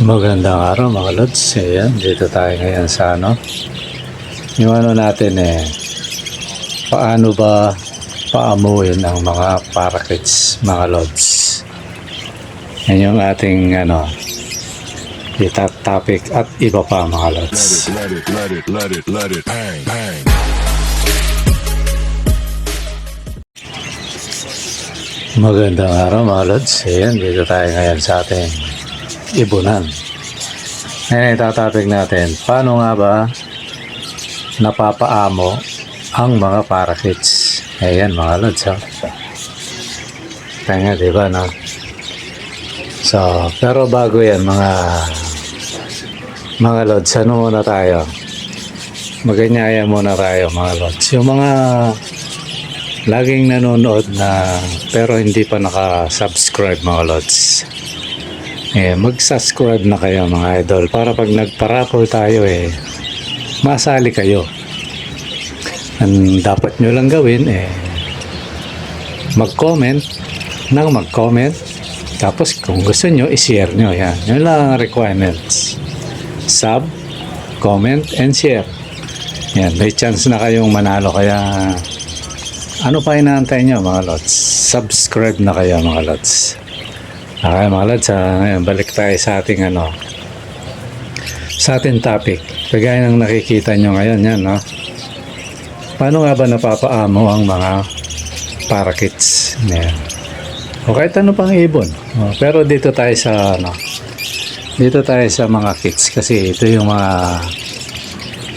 Magandang araw mga lods. Ayan, dito tayo ngayon sa yung natin paano ba paamuin ang mga parakeets mga lods. Yan yung ating topic at iba pa mga lods. Let it, bang, bang. Magandang araw mga lods. Ayan, dito tayo ngayon sa ating ibunan. Ngayon itatopic natin, paano nga ba napapaamo ang mga parakeets. Ayan mga lods, kaya diba no? So, pero bago yan mga lods, ano muna tayo? Maganyaya muna tayo mga lods. Yung mga laging nanonood na pero hindi pa naka-subscribe mga lods, mag-subscribe na kayo mga idol para pag nagparapol tayo masali kayo. Ang dapat nyo lang gawin mag-comment tapos kung gusto nyo i-share nyo yan. Yun lang ang requirements. Sub, comment, and share. Yan, may chance na kayong manalo. Kaya ano pa inaantay nyo mga lods? Subscribe na kayo mga lods. Okay mga lods, ngayon balik tayo sa ating sa ating topic. Kagaya ng nakikita nyo ngayon yan, no? Paano nga ba napapaamo ang mga parakeets? Yan. O kahit ano pang ibon. Pero dito tayo sa dito tayo sa mga kits kasi ito yung mga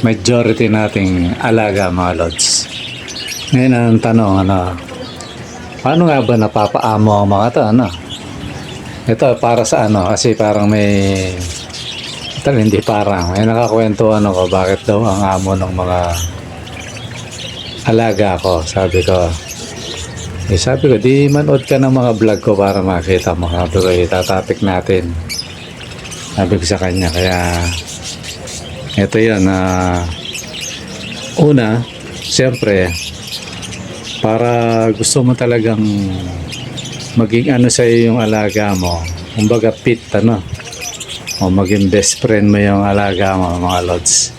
majority nating alaga mga lods. Ngayon ang tanong, paano nga ba napapaamo ang mga ito? Ito para sa kasi parang may hindi parang may nakakwentuhan ako bakit daw ang amo ng mga alaga ko. Sabi ko di manood ka ng mga vlog ko para makita mo. Sabi ko itatopic natin, sabi ko sa kanya. Kaya ito yan, una siyempre para gusto mo talagang maging sa iyo yung alaga mo, kumbaga pit o maging best friend mo yung alaga mo mga lods.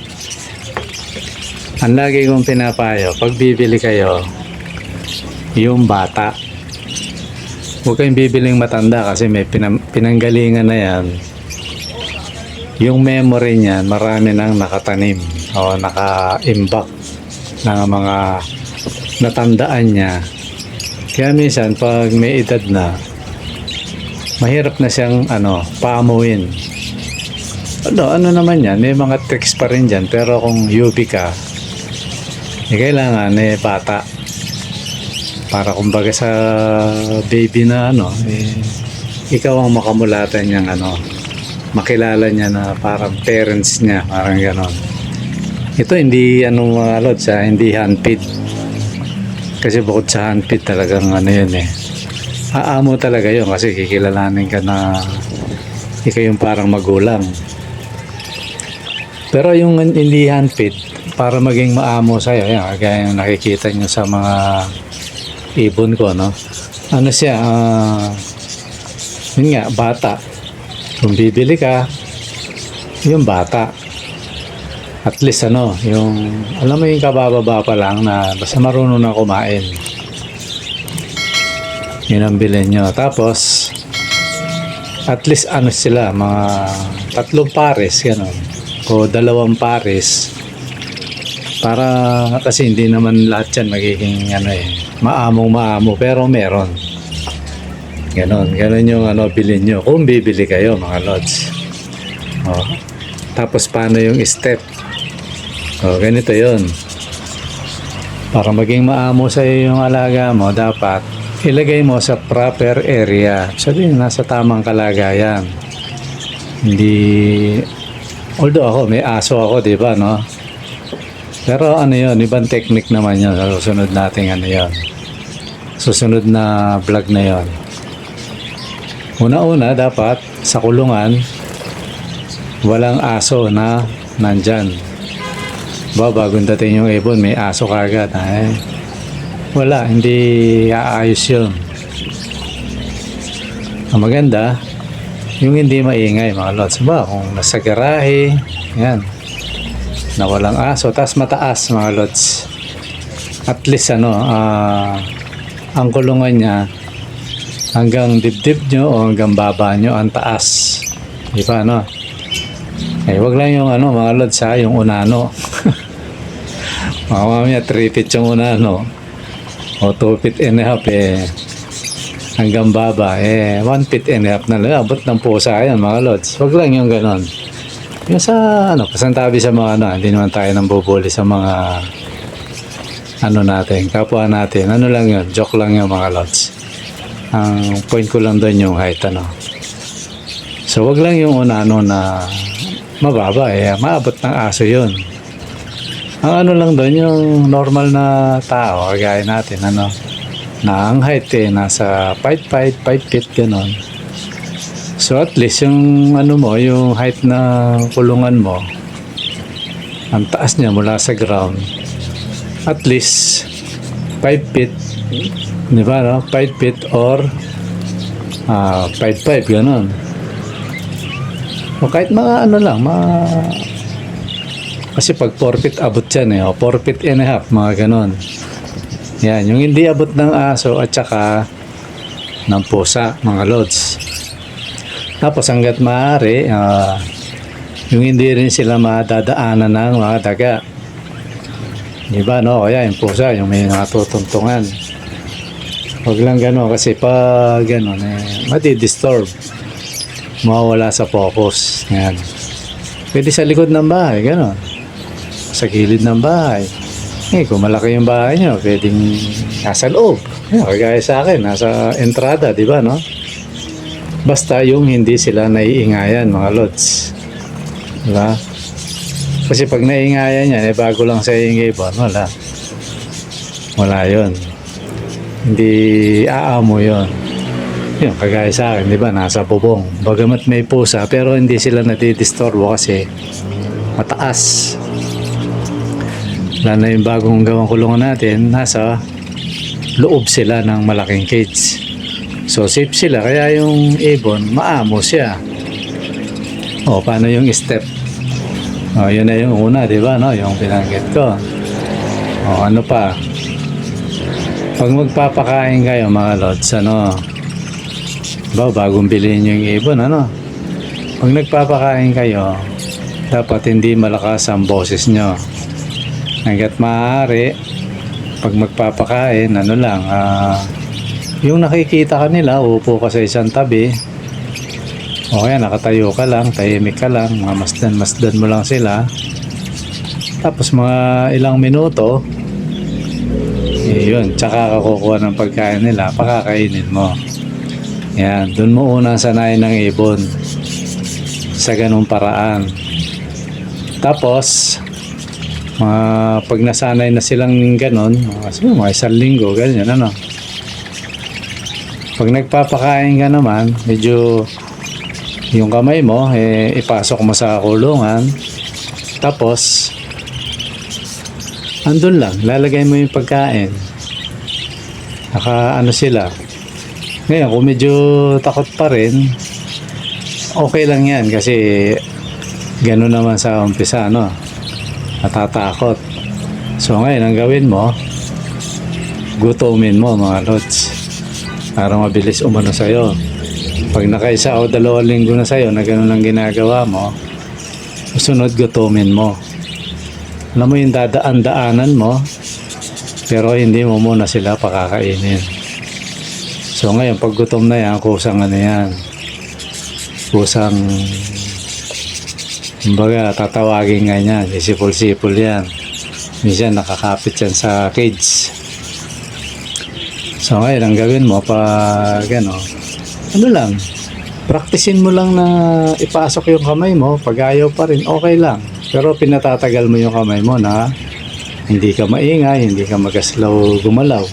Ang lagi kong pinapayo pag bibili kayo, yung bata, huwag kayong bibiling matanda kasi may pinanggalingan na yan. Yung memory niyan marami nang nakatanim o naka-imbak ng mga natandaan niya. Kaya minsan pag may edad na, mahirap na siyang paamuin. Ano naman yan, may mga tricks pa rin dyan, pero kung UB ka, kailangan bata para kumbaga sa baby na ikaw ang makamulatan niyang makilala niya na parang parents niya, parang ganon. Ito hindi mga lods, hindi handpid. Kasi bukod sa handpid talagang yun aamo talaga yun kasi kikilalanin ka na ikaw yung parang magulang. Pero yung hindi handpid, para maging maamo sa'yo, yan, kaya yung nakikita nyo sa mga ibon ko, siya, yun nga, bata. Kung bibili ka, yung bata. At least yung alam mo yung kabababa pa lang na basta marunong na kumain. Yun ang bilhin nyo. Tapos at least sila, mga 3 pares gano'n o 2 pares, para kasi hindi naman lahat yan magiging maamo pero meron gano'n yung bilhin nyo kung bibili kayo mga lods. Tapos paano yung step? Ganito yon. Para maging maamo sa iyo yung alaga mo, dapat ilagay mo sa proper area. Sabihin, nasa tamang kalagayan. Hindi, although ako, may aso ako, di ba, no? Pero yun, ibang technique naman yun. Susunod natin yun. Susunod na vlog na yun. Una-una, dapat sa kulungan, walang aso na nandyan. Bagong dating yung ibon, may aso kagad. Wala, hindi aayos yun. Ang maganda, Yung hindi maingay mga lods. Ba, kung nasa garahe, yan, na walang aso, tas mataas mga lods. At least ang kulungan niya hanggang dibdib nyo o hanggang baba nyo ang taas. Di ba wag lang yung mga lods yung unano. Mamaya 3 feet yung unano o 2 feet and a half hanggang baba 1 feet and a half na lang. Abot ng pusa yan mga lods. Wag lang yung ganon. Yung sa pasantabi sa mga hindi naman tayo nang bubuli sa mga natin, kapwa natin. Lang yun, joke lang yung mga lods. Ang point ko lang doon yung height So wag lang yung unano na mababa maabot ng aso yun. Ang lang doon yung normal na tao kagaya natin na ang height nasa 5'5", 5 feet ganon. So at least yung yung height na kulungan mo, ang taas niya mula sa ground, at least 5 feet, di ba 5 feet or 5'5", ganon. O kahit mga lang, kasi pag 4 feet abot yan 4 feet and a half, mga ganon. Yan, yung hindi abot ng aso at saka ng pusa, mga lods. Tapos hanggat maaari, yung hindi rin sila madadaanan ng mga daga. Diba kaya yung pusa, yung may natutuntungan. Huwag lang gano'n kasi pag gano'n madi-disturb. Mawawala sa focus. Yan. Pwede sa likod ng bahay, gano'n. Sa gilid ng bahay. Kung malaki yung bahay nyo, pwedeng nasa loob. Kagaya sa akin, nasa entrada, di ba Basta yung hindi sila naiingayan, mga lods. Diba? Kasi pag naiingayan yan, bago lang sa ingay ba, wala yun. Hindi aamo yun. Yun, kagaya sa akin, di ba, nasa bubong. Bagamat may pusa, pero hindi sila nadidisturbo kasi mataas. Lalo na yung bagong gawang kulungan natin, nasa loob sila ng malaking cage. So safe sila, kaya yung ibon maamo siya. Paano yung step? Yun na yung una, di ba yung binanggit ko. Ano pa? Pag magpapakain kayo mga lods, bagong bilhin yung ibon, pag nagpapakain kayo, dapat hindi malakas ang boses nyo. Hanggat maaari, pag magpapakain, yung nakikita ka nila, upo ka sa isang tabi, o kaya nakatayo ka lang, tahimik ka lang, masdan mo lang sila. Tapos mga ilang minuto, yun, tsaka ka kukuha ng pagkain nila, pakakainin mo. Yan, dun mo unang sanayin ng ibon sa ganung paraan. Tapos, pag nasanay na silang ganon, mga isang linggo, ganyan, Pag nagpapakain ka naman, medyo yung kamay mo, ipasok mo sa kulungan. Tapos, andun lang, lalagay mo yung pagkain. Sila. Ngayon, kung medyo takot pa rin, okay lang yan kasi gano'n naman sa umpisa, natatakot. So ngayon, ang gawin mo, gutumin mo mga lods. Para mabilis umano sa'yo. Pag nakaisa o 2 linggo na sa'yo na gano'n ang ginagawa mo, sunod gutumin mo. Alam mo yung dadaan-daanan mo, pero hindi mo muna sila pakakainin. So ngayon, pag gutom na yan, kusang yan. Kusang, kumbaga, tatawagin nga yan. Sipol-sipol yan. Minsan nakakapit yan sa cage. So ngayon, ang gawin mo pag lang, praktisin mo lang na ipasok yung kamay mo. Pag ayaw pa rin, okay lang. Pero pinatatagal mo yung kamay mo na hindi ka maingay, hindi ka magaslaw gumalaw.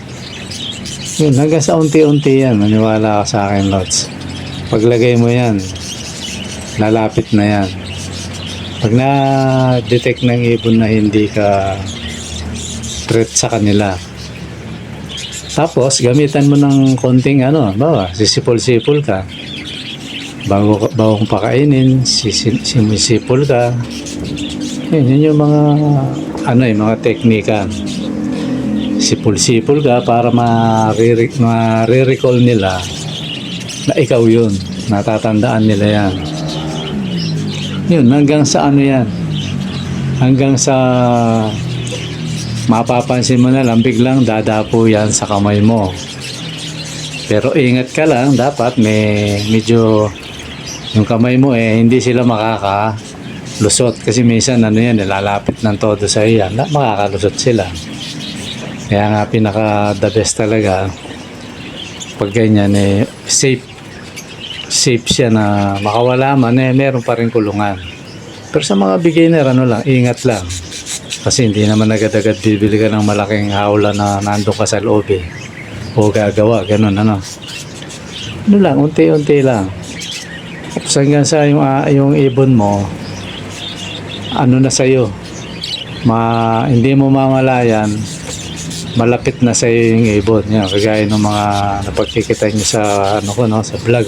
Yun, hanggang sa unti-unti yan, maniwala ka sa akin, Lods. Paglagay mo yan, lalapit na yan. Pag na-detect ng ibon na hindi ka threat sa kanila, tapos gamitan mo ng konting sisipol-sipol ka. bago kong pakainin, sinisipol ka. Yun yung mga mga teknika. Sipol-sipol ka para ma-recall nila na ikaw yun. Natatandaan nila yan. Yun, hanggang sa yan. Hanggang sa mapapansin mo na lang, biglang dadapo yan sa kamay mo. Pero ingat ka lang, dapat medyo yung kamay mo hindi sila makakalusot. Kasi minsan nilalapit ng todo sa iyan, makakalusot sila. Kaya nga the best talaga pag ganyan safe siya na makawala man meron pa rin kulungan. Pero sa mga beginner ingat lang. Kasi hindi naman agad-agad bibili ka ng malaking hawla na nandun ka sa loob o gagawa, ganun lang, unti-unti lang. Tapos hanggang sa yung ibon mo na sa'yo, hindi mo mamalayan, malapit na sa yung ibon yan, kagaya ng mga napagkikita nyo sa sa vlog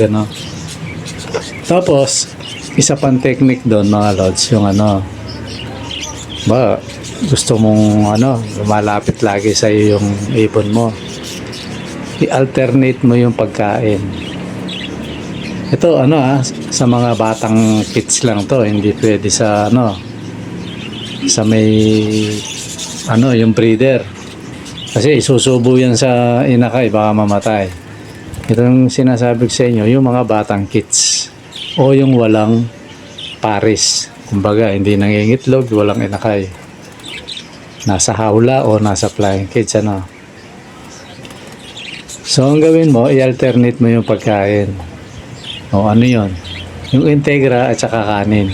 Tapos isa pang technique doon mga lods, yung gusto mong lumalapit lagi sa yung ibon mo, i-alternate mo yung pagkain. Ito sa mga batang kids lang to, hindi pwede sa sa may yung breeder. Kasi isusubo yan sa inakay, baka mamatay. Ito yung sinasabi ko sa inyo, yung mga batang kids o yung walang pares. Kumbaga, hindi nangingitlog, walang inakay. Nasa hawla o nasa flying cage, So, ang gawin mo, i-alternate mo yung pagkain. O yun? Yung integra at saka kanin.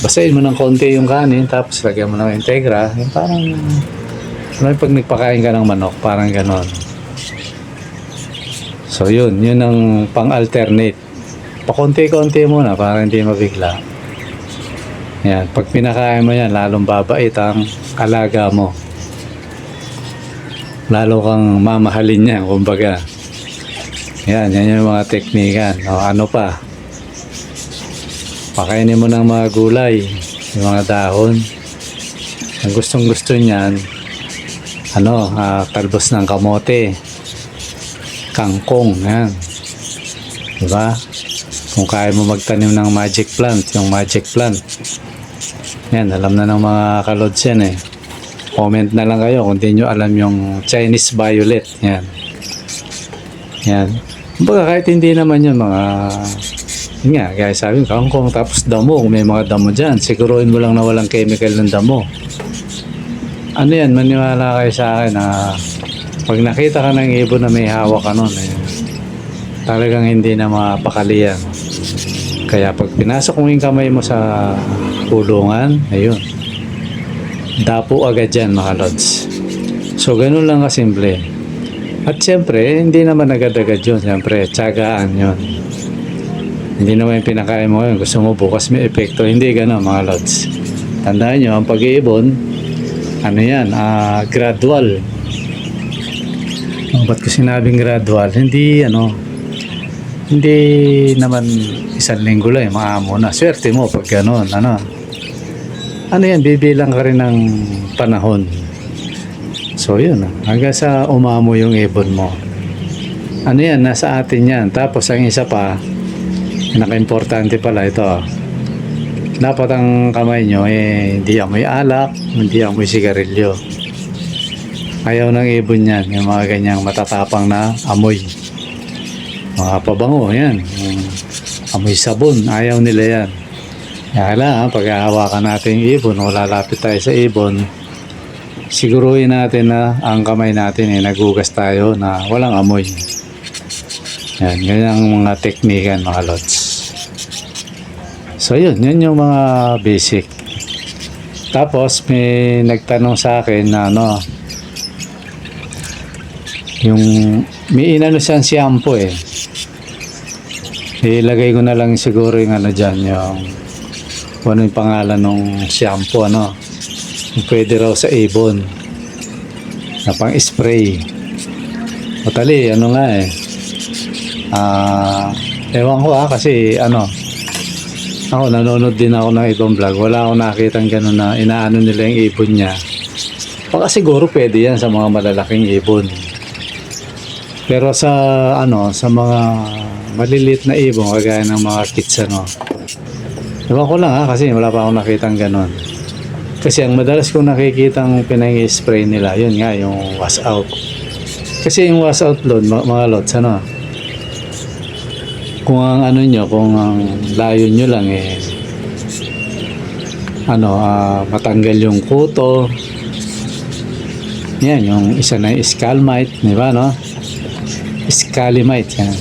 Basahin mo ng konti yung kanin, tapos lagyan mo ng integra. Yung parang pag nagpakain ka ng manok, parang ganon. So yun ang pang-alternate. Pakonti-konti muna para hindi mabigla. Yan, pag pinakain mo yan, lalong babait ang alaga mo. Lalo kang mamahalin niya, kumbaga. Yan yung mga teknikan. O pa? Pakainin mo ng mga gulay, yung mga dahon. Ang gustong-gusto niyan, talbos ng kamote, kangkong, yan. Diba? Kung kaya mo magtanim ng magic plant, yung magic plant. Yan, alam na ng mga kalods yan Comment na lang kayo kung di nyo alam yung Chinese violet. Yan. Yan. Kumbaga kahit hindi naman yun guys, sabi kangkong, tapos damo, kung may mga damo dyan, siguruhin mo lang na walang chemical ng damo. Yan, maniwala kayo sa akin na pag nakita ka ng ibon na may hawak talagang hindi na mapakalian. Kaya pag pinasok mo yung kamay mo sa kulungan, ayun, dapo agad yan mga lods. So ganun lang kasimple. At siyempre, hindi naman agad-agad yun. Siyempre, tiyagaan yun. Hindi naman yung pinakain mo ngayon, gusto mo bukas may epekto. Hindi ganun mga lods. Tandaan nyo, ang pag-iibon, gradual. Ba't ko sinabing gradual? Hindi naman isang linggo lang, maamo na. Swerte mo pag gano'n, bibilang ka rin ng panahon. So yun, hanggang sa umamo yung ibon mo. Nasa atin yan. Tapos ang isa pa, pinaka-importante pala ito. Dapat ang kamay nyo hindi amoy alak, hindi amoy sigarilyo. Ayaw ng ibon yan, yung mga ganyang matatapang na amoy. Mga pabango, yan. Amoy sabon, ayaw nila yan. Kaya pag-aawakan natin yung ibon o lalapit tayo sa ibon, siguruhin natin na ang kamay natin nagugas tayo na walang amoy. Yan, ganyang mga teknikan mga lods. So yun yung mga basic. Tapos may nagtanong sa akin na yung may siyang shampoo ilagay ko na lang siguro yung dyan, yung yung pangalan ng shampoo yung pwede raw sa ibon na pang spray. O tali, Ewan ko kasi ako nanonood din ako ng ibang vlog. Wala akong nakitang gano'n na inaano nila yung ibon niya. Baka siguro pwede yan sa mga malalaking ibon. Pero sa sa mga maliliit na ibon, kagaya ng mga kits ewan ko lang kasi wala pa akong nakitang gano'n. Kasi ang madalas kong nakikitang pinang-spray nila, yun nga, yung wash out. Kasi yung wash out load, mga lots, kung ang kung ang layo nyo lang matanggal yung kuto. Yan, yung isa na yung scalmite, di ba, Scalimite, yan.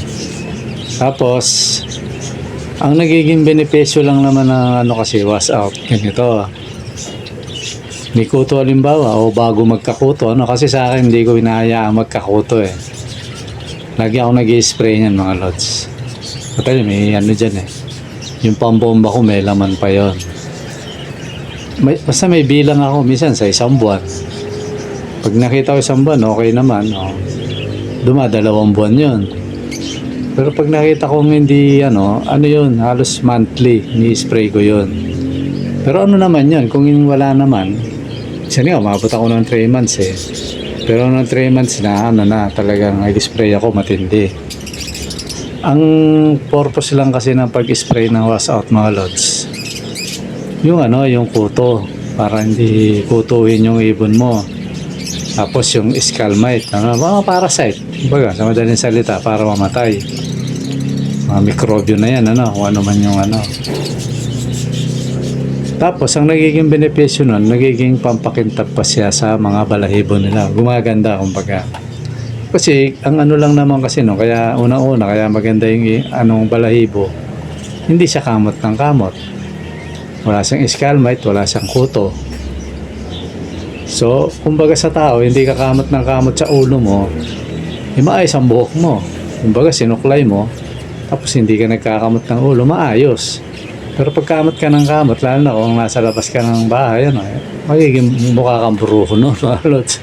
Tapos, ang nagiging benepisyo lang naman ng kasi wash out, ganito. May kuto halimbawa, o bago magkakuto, kasi sa akin hindi ko hinahayaan magkakuto Lagi ako nag-i-spray niyan, mga lods. Patay, may dyan yung pambomba ko may laman pa yon. Basta may bilang ako minsan sa isang buwan. Pag nakita ko isang buwan, okay naman. Dumadalawang buwan yon. Pero pag nakita kong hindi yun, halos monthly ni-spray ko yun. Pero naman yun, kung wala naman, kasi umabot ako ng 3 months Pero ng 3 months na talagang nag-spray ako matindi. Ang purpose lang kasi ng pag-spray ng wash out, mga lods, yung yung kuto, para hindi kutuhin yung ibon mo. Tapos yung scalmite, mga parasite, baga sa madaling salita, para mamatay mga mikrobyo na yan, kung ano man yung Tapos ang nagiging benepisyo nun, nagiging pampakintab pa siya sa mga balahibo nila, gumaganda kumbaga. Kasi ang lang naman kasi kaya una-una, kaya maganda yung balahibo, hindi siya kamot ng kamot. Wala siyang scalmite, wala siyang kuto. So, kumbaga sa tao, hindi ka kamot ng kamot sa ulo mo, maayos ang buhok mo. Kumbaga sinuklay mo, tapos hindi ka nagkakamot ng ulo, maayos. Pero pag kamot ka ng kamot, lalo na kung nasa labas ka ng bahay, magiging mukha kang bruho, mga lods.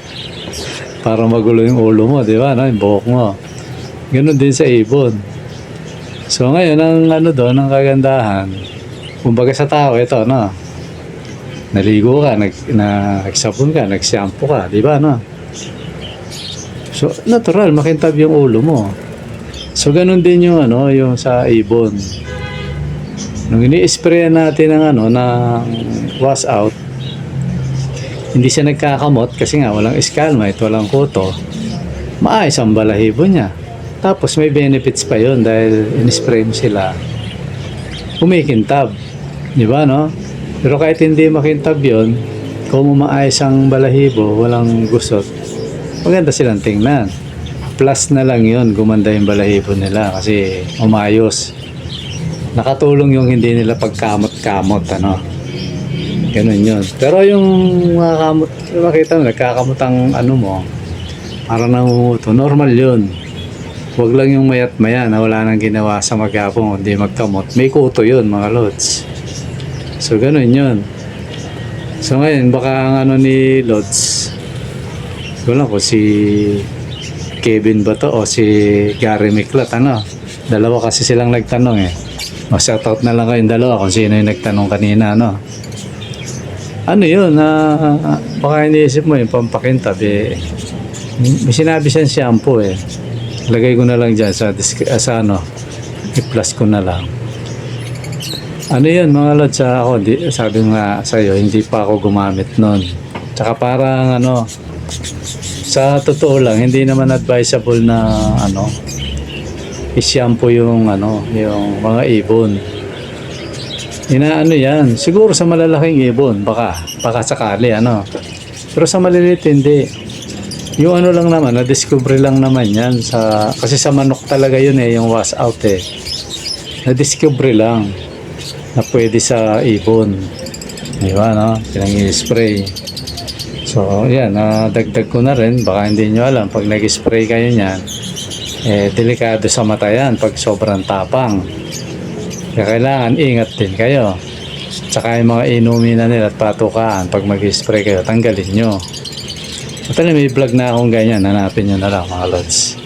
Para magulo yung ulo mo, di ba? Yung buhok mo. Ganun din sa ibon. So ngayon, ang doon, ang kagandahan, kumbaga sa tao, ito, naligo ka, nagsabon ka, nagshampoo ka, di ba, So, natural, makintab yung ulo mo. So, ganun din yung, yung sa ibon. Nung ini-sprayan natin ng wash out, hindi siya nagkakamot kasi nga walang scalmite, walang kuto. Maayos ang balahibo niya. Tapos may benefits pa yon dahil in-spray mo sila. Kumikintab. Di ba, Pero kahit hindi makintab yon, kung maayos ang balahibo, walang gusot, maganda silang tingnan. Plus na lang yon, gumanda yung balahibo nila kasi umayos. Nakatulong yung hindi nila pagkamot-kamot, Ganun yun. Pero yung mga kamot, makita mo, nagkakamot ang mo, parang namumuto. Normal yun. Huwag lang yung mayat maya na wala nang ginawa sa maghapon, hindi magkamot. May kuto yun, mga lods. So, ganun yun. So, ngayon, baka ang ni Lods, wala ko si Kevin ba to o si Gary Miklat, Dalawa kasi silang nagtanong shoutout na lang kayong dalawa kung sino yung nagtanong kanina, yun, baka iniisip mo yung pampakintab may sinabi siyang shampoo lagay ko na lang dyan sa i-plus ko na lang yun, mga lods, sabi nga sa'yo, hindi pa ako gumamit nun. Tsaka parang sa totoo lang, hindi naman advisable na i-shampoo yung yung mga ibon. Yan. Siguro sa malalaking ibon, baka sakali, Pero sa maliliit, hindi. Yung lang naman, na-discover lang naman yan. Kasi sa manok talaga yun yung wash out Na-discover lang na pwede sa ibon. Di ba, Pinang-i-spray. So, yan, dagdag ko na rin. Baka hindi nyo alam, pag nag-spray kayo niyan, delikado sa mata yan pag sobrang tapang. Kaya kailangan ingat din kayo. Tsaka yung mga inumin na nila at patukaan, pag mag-spray kayo, tanggalin nyo. Actually, may vlog na akong ganyan. Hanapin nyo na lang, mga lods.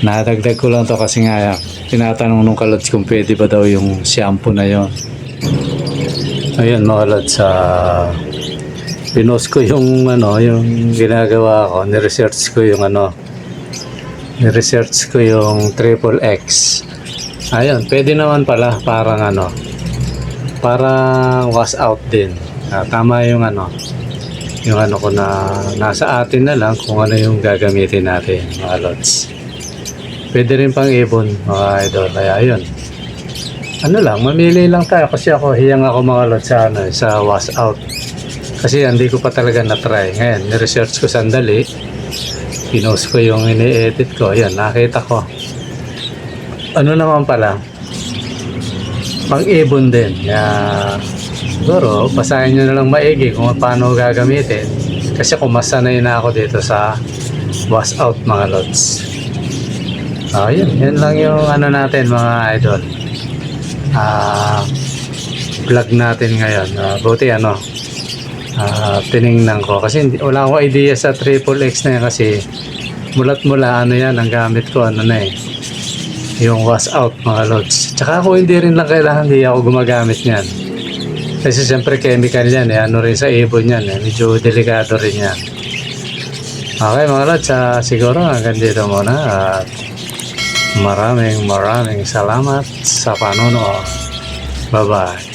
Nadagdag ko lang to kasi nga tinatanong nung kalods kung pwede ba daw yung shampoo na yon. Ayun mga lods, pinost ko yung yung ginagawa ko, ni-research ko yung ni-research ko yung Triple X. Ayun, pwede naman pala parang parang wash out din. Tama yung ko na nasa atin na lang kung ano yung gagamitin natin mga lods. Pwede rin pang ibon mga idol. Kaya ayun, mamili lang tayo kasi ako hiyang ako mga lods sa wash out. Kasi hindi ko pa talaga na-try. Ngayon, ni-research ko sandali. Pinost ko yung ini-edit ko. Ayan, nakita ko. Naman pala, pang-ibon din. Siguro, basahin nyo na lang maigi kung paano gagamitin. Kasi kumasanay na ako dito sa wash out mga lods. Yan lang yung natin mga idol. Vlog natin ngayon. Buti tiningnan ko kasi wala akong idea sa Triple X na yan kasi mulat mula yan ang gamit ko yung wash out mga lods. Tsaka ako hindi rin lang kailangan, hindi ako gumagamit niyan kasi siyempre chemical yan rin sa ibon yan medyo delikado rin yan. Okay mga lods, siguro hanggang dito muna at maraming salamat sa panonood. Bye bye.